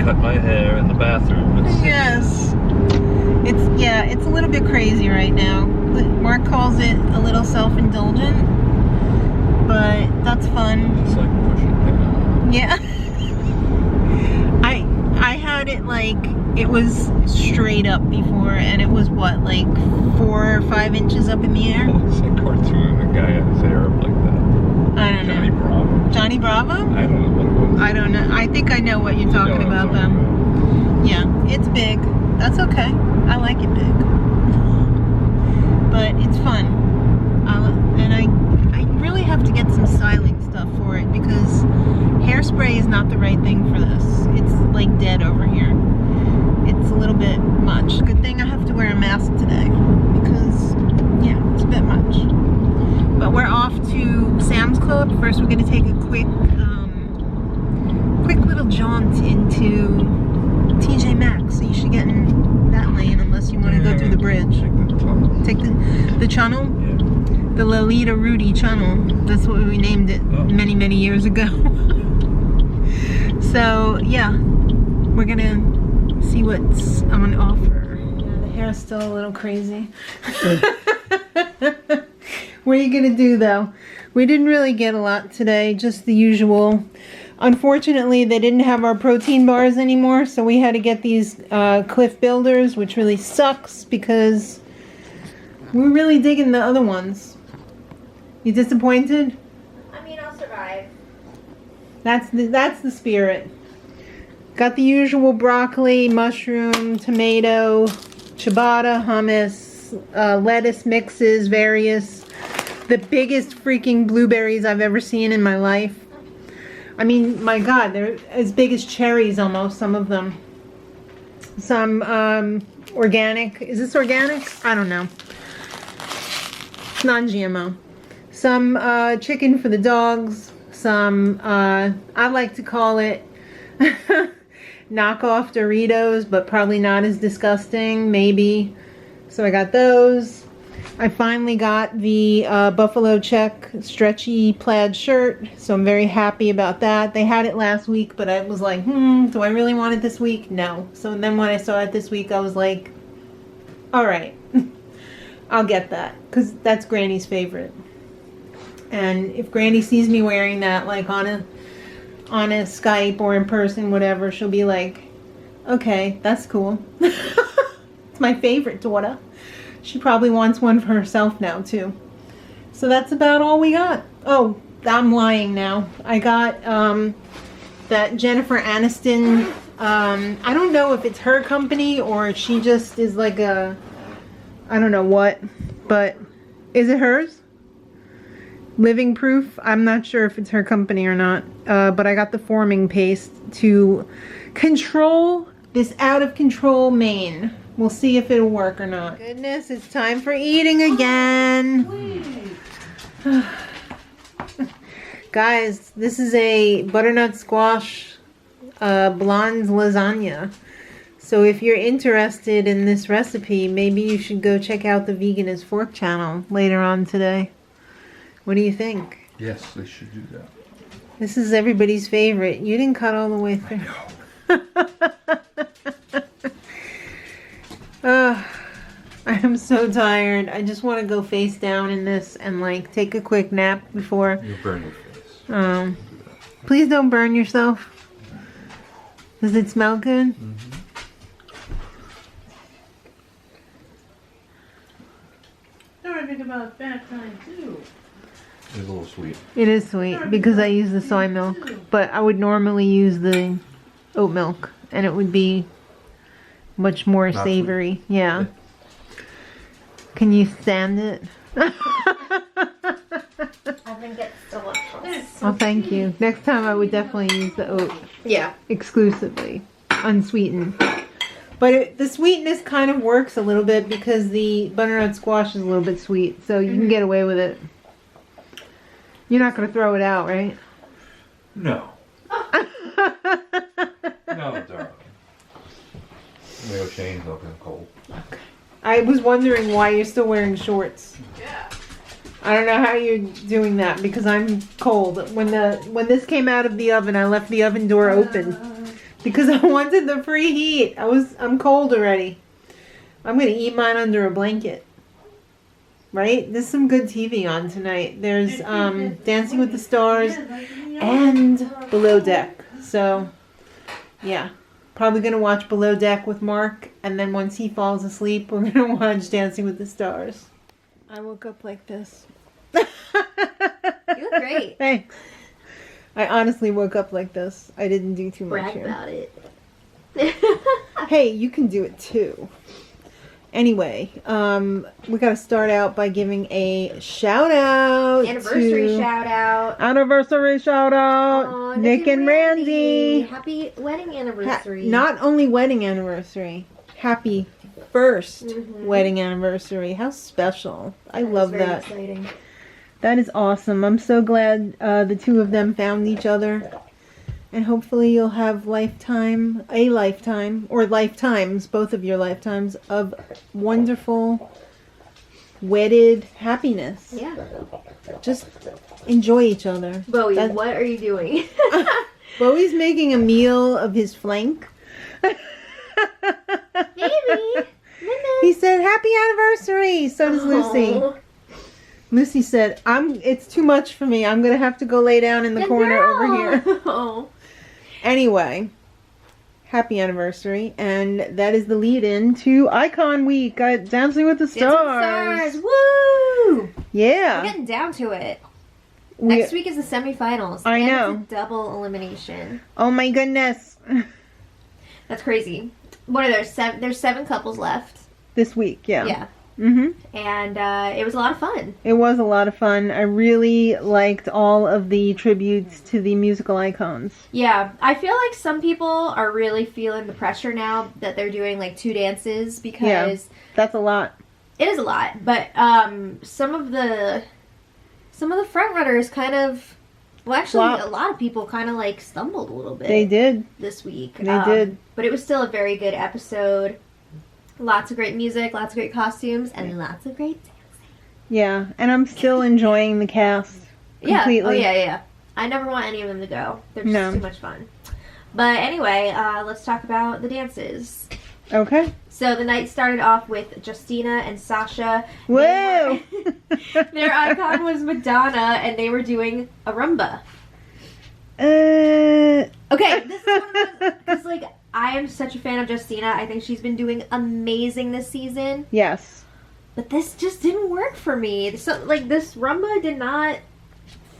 cut my hair in the bathroom. Yes. It's a little bit crazy right now. Mark calls it a little self-indulgent, but that's fun. It's like pushing down. Yeah. I had it like, it was straight up before, and it was what, like 4 or 5 inches up in the air? It's a cartoon, a guy had his hair up like that. I don't know. Johnny Bravo. Johnny Bravo? I don't know what it was. I don't know. I think I know what you're talking about, though. Yeah, it's big. That's okay. I like it big. But it's fun. And I really have to get some styling stuff for it, because hairspray is not the right thing for this. It's like dead over here. It's a little bit much. Good thing I have to wear a mask today, because yeah, it's a bit much. But we're off to Sam's Club. First we're gonna take a quick little jaunt into TJ Maxx. So you should get in that lane unless you want to go through the bridge. Take the channel? Yeah. The Lolita Rudy channel. That's what we named it many, many years ago. So yeah, we're gonna see what's on offer. Yeah, the hair's still a little crazy. What are you gonna do though? We didn't really get a lot today, just the usual. Unfortunately, they didn't have our protein bars anymore, so we had to get these Cliff Builders, which really sucks because we're really digging the other ones. You disappointed? I mean, I'll survive. That's the spirit. Got the usual broccoli, mushroom, tomato, ciabatta, hummus, lettuce mixes, various. The biggest freaking blueberries I've ever seen in my life. I mean, my God, they're as big as cherries almost, some of them. Some organic. Is this organic? I don't know. It's non-GMO. Some chicken for the dogs. Some, I like to call it knockoff Doritos, but probably not as disgusting, maybe. So I got those. I finally got the Buffalo Check stretchy plaid shirt, so I'm very happy about that. They had it last week, but I was like, do I really want it this week? No. So then when I saw it this week, I was like, all right, I'll get that, because that's Granny's favorite. And if Granny sees me wearing that, like on a Skype or in person, whatever, she'll be like, okay, that's cool. It's my favorite daughter. She probably wants one for herself now too. So that's about all we got. Oh, I'm lying now. I got that Jennifer Aniston. I don't know if it's her company or she just is like a, I don't know what, but is it hers? Living Proof. I'm not sure if it's her company or not, but I got the forming paste to control this out of control mane. We'll see if it'll work or not. Goodness, it's time for eating again. Guys, this is a butternut squash blonde lasagna. So if you're interested in this recipe, maybe you should go check out the Vegan as Fork channel later on today. What do you think? Yes, they should do that. This is everybody's favorite. You didn't cut all the way through. I am so tired. I just want to go face down in this and like take a quick nap before. You'll burn your face. Please don't burn yourself. Does it smell good? Mm-hmm. Think about that time too. It's a little sweet. It is sweet because I use the soy milk, but I would normally use the oat milk and it would be much more Not savory. Yeah. Can you stand it? I think it's delicious. Well, thank you. Next time I would definitely use the oat. Yeah. Exclusively. Unsweetened. But the sweetness kind of works a little bit because the butternut squash is a little bit sweet. So you can get away with it. You're not going to throw it out, right? No. No, darling. Maybe Shane's up in the cold. Okay. I was wondering why you're still wearing shorts. Yeah. I don't know how you're doing that because I'm cold. When this came out of the oven, I left the oven door open because I wanted the free heat. I'm cold already. I'm gonna eat mine under a blanket. Right? There's some good TV on tonight. There's Dancing with the Stars and Below Deck. So, yeah. Probably gonna watch Below Deck with Mark, and then once he falls asleep, we're gonna watch Dancing with the Stars. I woke up like this. You look great. Thanks. I honestly woke up like this. I didn't do too much Brag here. about it. Hey, you can do it too. Anyway, we gotta start out by giving a shout out. Anniversary shout out. Anniversary shout out. Aw, Nick and Randy. Happy wedding anniversary. Not only wedding anniversary, happy first wedding anniversary. How special. I love that. Exciting. That is awesome. I'm so glad the two of them found each other. And hopefully you'll have a lifetime, or lifetimes, both of your lifetimes, of wonderful, wedded happiness. Yeah. Just enjoy each other. Bowie, what are you doing? Bowie's making a meal of his flank. Baby. He said, "Happy anniversary." So does Lucy. Aw. Lucy said, "It's too much for me. I'm gonna have to go lay down in the Good corner girl. over here." Oh. Anyway, happy anniversary, and that is the lead-in to Icon Week at Dancing with the Stars. Woo! Yeah. We're getting down to it. We- Next week is the semifinals. I and know. It's a double elimination. Oh my goodness. That's crazy. What are there? There's 7 couples left. This week, yeah. Yeah. And it was a lot of fun. it was a lot of fun. I really liked all of the tributes to the musical icons. Yeah. I feel like some people are really feeling the pressure now that they're doing like 2 dances because That's a lot. it is a lot. But some of the front runners kind of, well, actually Flopped. a lot of people kind of like stumbled a little bit. They did. This week. They did. But it was still a very good episode. Lots of great music, lots of great costumes, and lots of great dancing. Yeah, and I'm still enjoying the cast completely. Yeah. Oh, yeah. I never want any of them to go. They're just No. too much fun. But anyway, let's talk about the dances. Okay. So the night started off with Justina and Sasha. Whoa! Their icon was Madonna, and they were doing a rumba. Uh, Okay, this is one of those, because, like, I am such a fan of Justina. I think she's been doing amazing this season. yes. But this just didn't work for me. So, like, this rumba did not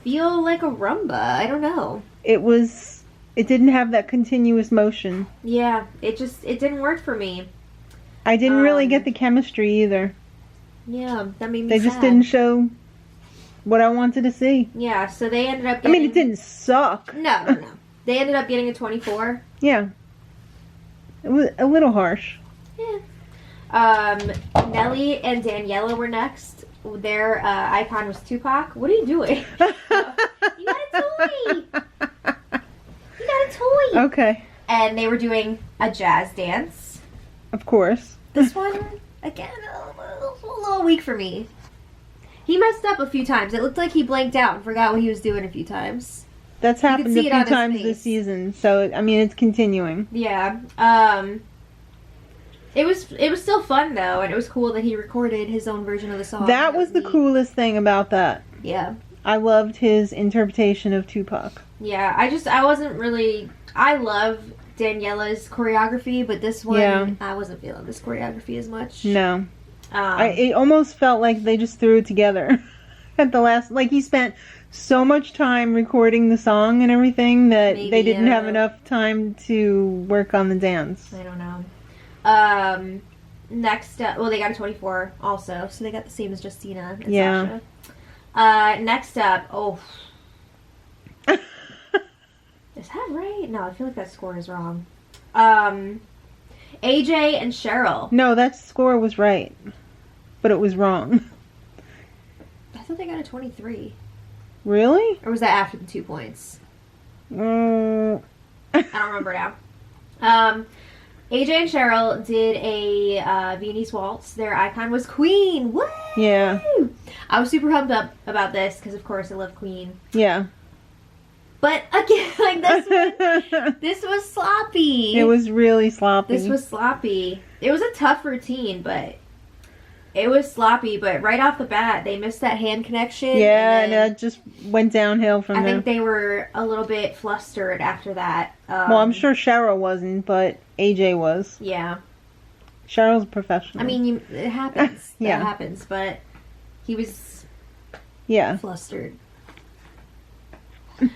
feel like a rumba. I don't know. It didn't have that continuous motion. Yeah, it didn't work for me. I didn't really get the chemistry either. Yeah, that made me They sad. just didn't show what I wanted to see. Yeah, so they ended up I getting... mean, it didn't suck. No. They ended up getting a 24. Yeah. It was a little harsh. Yeah. Nelly and Daniela were next. Their icon was Tupac. What are you doing? You got a toy! You got a toy! Okay. And they were doing a jazz dance. Of course. This one, again, a little weak for me. He messed up a few times. It looked like he blanked out and forgot what he was doing a few times. That's happened a see few it on his times face. this season, so I mean it's continuing. Yeah. It was still fun though, and it was cool that he recorded his own version of the song. That was the neat. coolest thing about that. Yeah. I loved his interpretation of Tupac. Yeah. I wasn't really. I love Daniela's choreography, but this one, Yeah. I wasn't feeling this choreography as much. No. It almost felt like they just threw it together at the last. Like he spent so much time recording the song and everything that Maybe, they didn't have yeah. enough time to work on the dance. I don't know. Next up, well, they got a 24 also, so they got the same as Justina and Yeah. Sasha. Next up, is that right? No, I feel like that score is wrong. AJ and Cheryl. No, that score was right, but it was wrong. I thought they got a 23. Really? Or was that after the 2 points? Mm, I don't remember now. AJ and Cheryl did a Viennese waltz. Their icon was Queen. Woo! yeah. I was super pumped up about this because, of course, I love Queen. Yeah. But again, like this was sloppy. It was really sloppy. This was sloppy. It was a tough routine, but it was sloppy. But right off the bat, they missed that hand connection. Yeah, and it just went downhill from I there. think they were a little bit flustered after that. Well, I'm sure Cheryl wasn't, but AJ was. Yeah. Cheryl's a professional. I mean, it happens. Yeah. That happens. But he was flustered.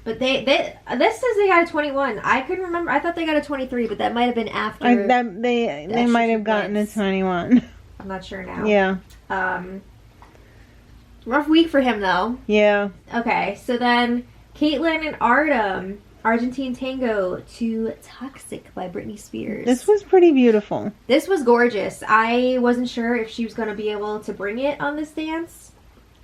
But this says they got a 21. I couldn't remember. I thought they got a 23, but that might have been after. They might have gotten a 21. I'm not sure now. Yeah. Rough week for him though. Yeah. Okay, so then Caitlyn and Artem, Argentine Tango to Toxic by Britney Spears. This was pretty beautiful. This was gorgeous. I wasn't sure if she was going to be able to bring it on this dance.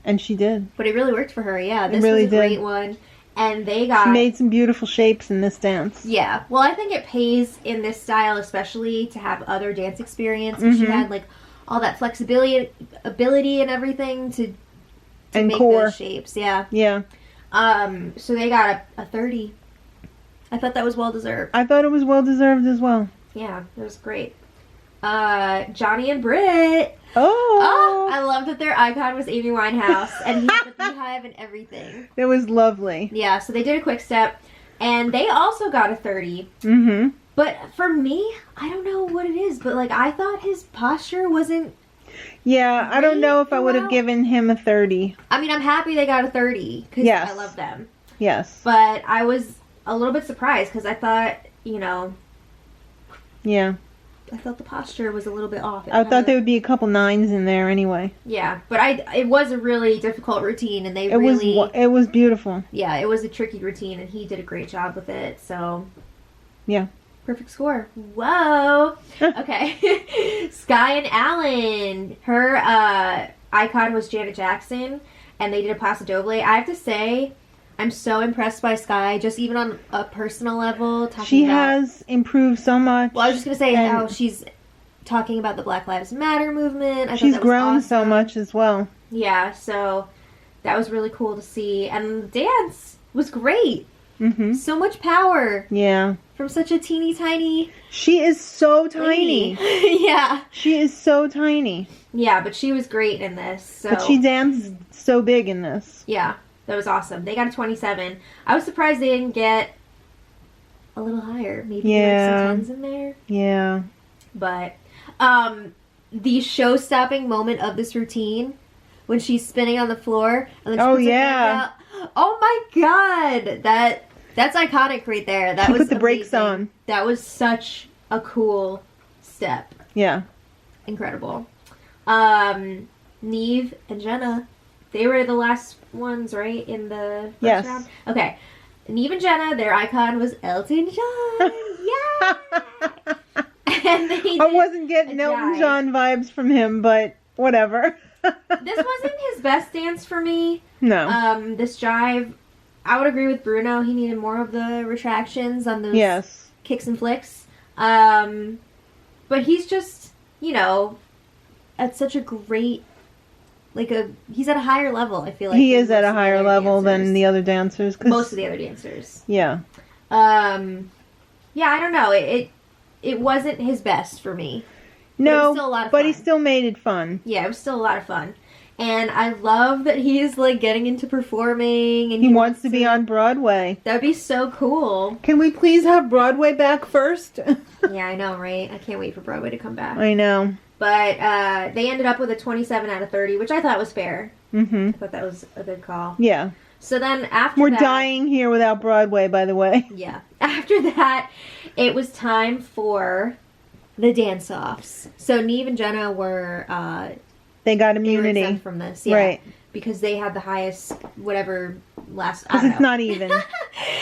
And she did. But it really worked for her, yeah. This really was a great one. And they got... She made some beautiful shapes in this dance. Yeah. Well, I think it pays in this style especially to have other dance experience. She had like all that flexibility ability and everything to and make core. those shapes. Yeah. Yeah. So they got a 30. I thought that was well deserved. I thought it was well deserved as well. Yeah, it was great. Johnny and Britt. Oh, I love that their icon was Amy Winehouse, and he had the beehive and everything. it was lovely. Yeah, so they did a quick step, and they also got a 30. Mm-hmm. But for me, I don't know what it is, but like I thought his posture wasn't. Yeah, I don't know if I would have given him a 30. I mean, I'm happy they got a 30 because Yes. I love them. Yes. But I was a little bit surprised because I thought, Yeah. I thought the posture was a little bit off. I thought there would be a couple 9s in there anyway. Yeah, but it was a really difficult routine, and It was beautiful. Yeah, it was a tricky routine, and he did a great job with it. So, yeah, perfect score. Whoa. Okay, Sky and Alan. Her icon was Janet Jackson, and they did a Paso Doble. I have to say, I'm so impressed by Sky, just even on a personal level. She has improved so much. Well, I was just gonna say how she's talking about the Black Lives Matter movement. She's grown so much as well. Yeah, so that was really cool to see, and the dance was great. Mm-hmm. So much power. Yeah. From such a teeny tiny. She is so tiny. Yeah. She is so tiny. Yeah, but she was great in this. So. But she danced so big in this. Yeah, that was awesome. They got a 27. I was surprised they didn't get a little higher. Maybe like some 10s in there. Yeah. But the show-stopping moment of this routine when she's spinning on the floor and then she puts her hands out. Oh my god, that's iconic right there. That she was put the brakes on. That was such a cool step. Yeah, incredible. Neve and Jenna, they were the last ones, right, in the first round. Okay, Neve and Jenna, their icon was Elton John. Yeah. And I wasn't getting Elton John vibes from him, but whatever. This wasn't his best dance for me. No. This jive, I would agree with Bruno. He needed more of the retractions on those kicks and flicks. But he's just, at such a great, he's at a higher level, I feel like. He is at a higher level than the other dancers. Most of the other dancers. Yeah. Yeah, I don't know. It wasn't his best for me. No, but it was still a lot of fun. He still made it fun. Yeah, it was still a lot of fun. And I love that he's, getting into performing. And he wants to be on Broadway. That would be so cool. Can we please have Broadway back first? Yeah, I know, right? I can't wait for Broadway to come back. I know. But they ended up with a 27 out of 30, which I thought was fair. Mm-hmm. I thought that was a good call. Yeah. So then after We're dying here without Broadway, by the way. Yeah. After that, it was time for the dance-offs. So Neve and Jenna were... they got immunity. They were exempt from this, yeah. Right. Because they had the highest, whatever, last... Because it's not even.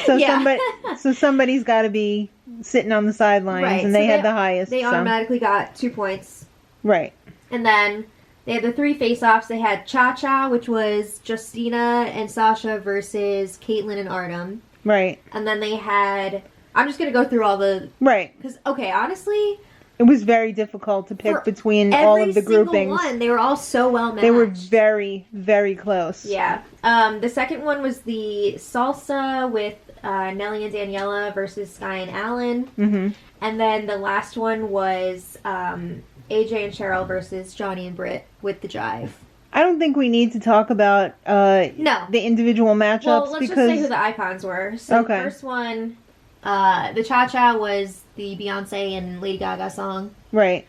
So somebody's got to be sitting on the sidelines, and they had the highest. They automatically got 2 points. Right. And then they had the 3 face-offs. They had Cha-Cha, which was Justina and Sasha versus Caitlyn and Artem. Right. And then they had... I'm just going to go through all the... Right. Because, okay, honestly... It was very difficult to pick between all of the groupings. One, they were all so well matched. They were very, very close. Yeah. The second one was the salsa with Nelly and Daniela versus Sky and Alan. Mm-hmm. And then the last one was AJ and Cheryl versus Johnny and Britt with the Jive. I don't think we need to talk about No. the individual matchups Well, let's because just say who the icons were. So Okay. the first one, the Cha-Cha was the Beyonce and Lady Gaga song. right,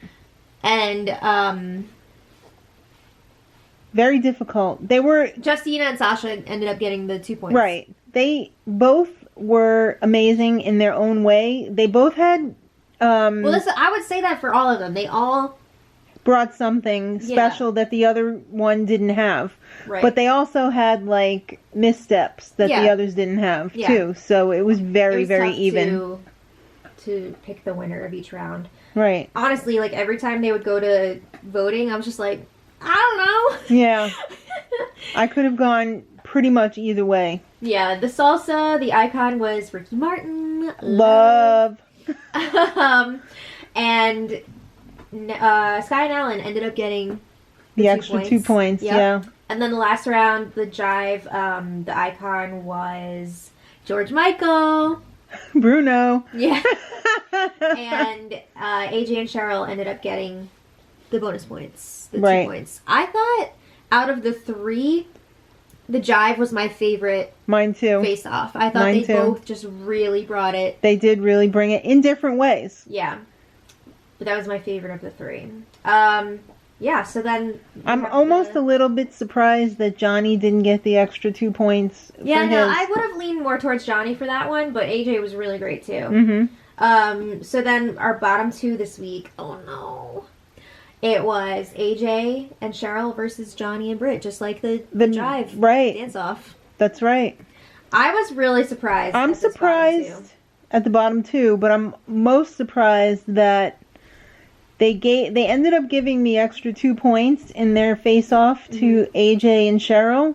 And very difficult. They were Justina and Sasha ended up getting the 2 points. right. They both were amazing in their own way. They both had Well, I would say that for all of them. They all... brought something special that the other one didn't have. Right. But they also had like missteps that the Yeah. others didn't have Yeah. too. So it was very, It was very tough even. to pick the winner of each round. Right. Honestly, like every time they would go to voting, I was just like, I don't know. Yeah. I could have gone pretty much either way. Yeah, the salsa, the icon was Ricky Martin. Love. And Sky and Alan ended up getting The 2 extra 2 points. Yep. Yeah. And then the last round, the Jive, the icon was George Michael. Bruno. Yeah. And AJ and Cheryl ended up getting the bonus points, the 2 Right. points. I thought out of the 3, the Jive was my favorite Mine too. face off. I thought Mine they too. both just really brought it. They did really bring it in different ways. Yeah. But that was my favorite of the 3. Yeah, so then... I'm almost a little bit surprised that Johnny didn't get the extra 2 points Yeah, for no, his. I would have leaned more towards Johnny for that one, but AJ was really great too. Mm-hmm. So then our bottom 2 this week, oh no. It was AJ and Cheryl versus Johnny and Britt, just like the Jive right. dance-off. That's right. I was really surprised. I'm at this bottom 2. surprised at the bottom 2, but I'm most surprised that they ended up giving the extra 2 points in their face-off to AJ and Cheryl,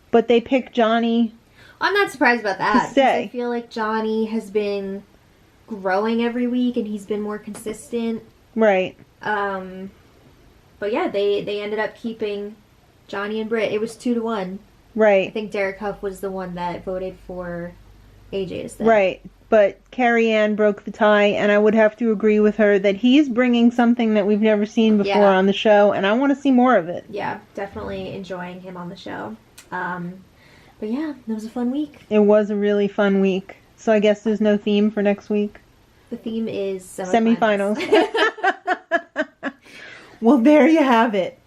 but they picked Johnny. I'm not surprised about that. To 'Cause say. I feel like Johnny has been growing every week and he's been more consistent. Right. But yeah, they ended up keeping Johnny and Britt. It was 2-1. I Right. think Derek Huff was the one that voted for AJ to stay. Right. But Carrie Ann broke the tie, and I would have to agree with her that he's bringing something that we've never seen before Yeah. on the show, and I want to see more of it. Yeah, definitely enjoying him on the show. But yeah, it was a fun week. It was a really fun week. So I guess there's no theme for next week. The theme is Semifinals. semifinals. Well, there you have it.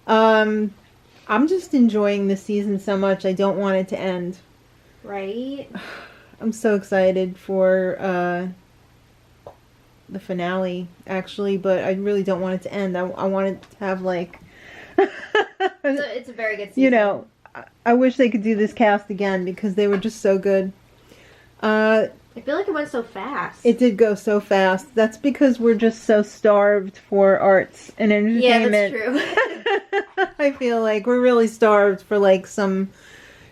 I'm just enjoying this season so much. I don't want it to end. Right? I'm so excited for the finale, actually, but I really don't want it to end. I want it to have, like... It's a very good season. You know, I wish they could do this cast again because they were just so good. I feel like it went so fast. It did go so fast. That's because we're just so starved for arts and entertainment. Yeah, that's true. I feel like we're really starved for like some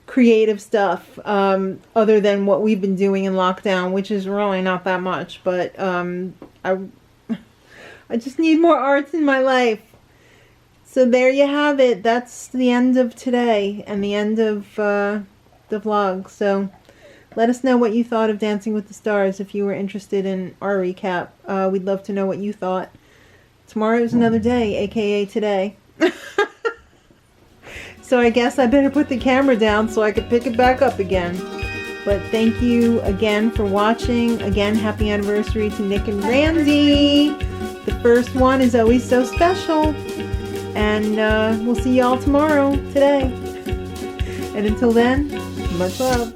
creative stuff other than what we've been doing in lockdown, which is really not that much. But I just need more arts in my life. So there you have it. That's the end of today and the end of the vlog. So let us know what you thought of Dancing with the Stars if you were interested in our recap. We'd love to know what you thought. Tomorrow is another day, aka today. So I guess I better put the camera down so I can pick it back up again. But thank you again for watching. Again, happy anniversary to Nick and Randy. The first one is always so special. And we'll see y'all tomorrow, today. And until then, much love.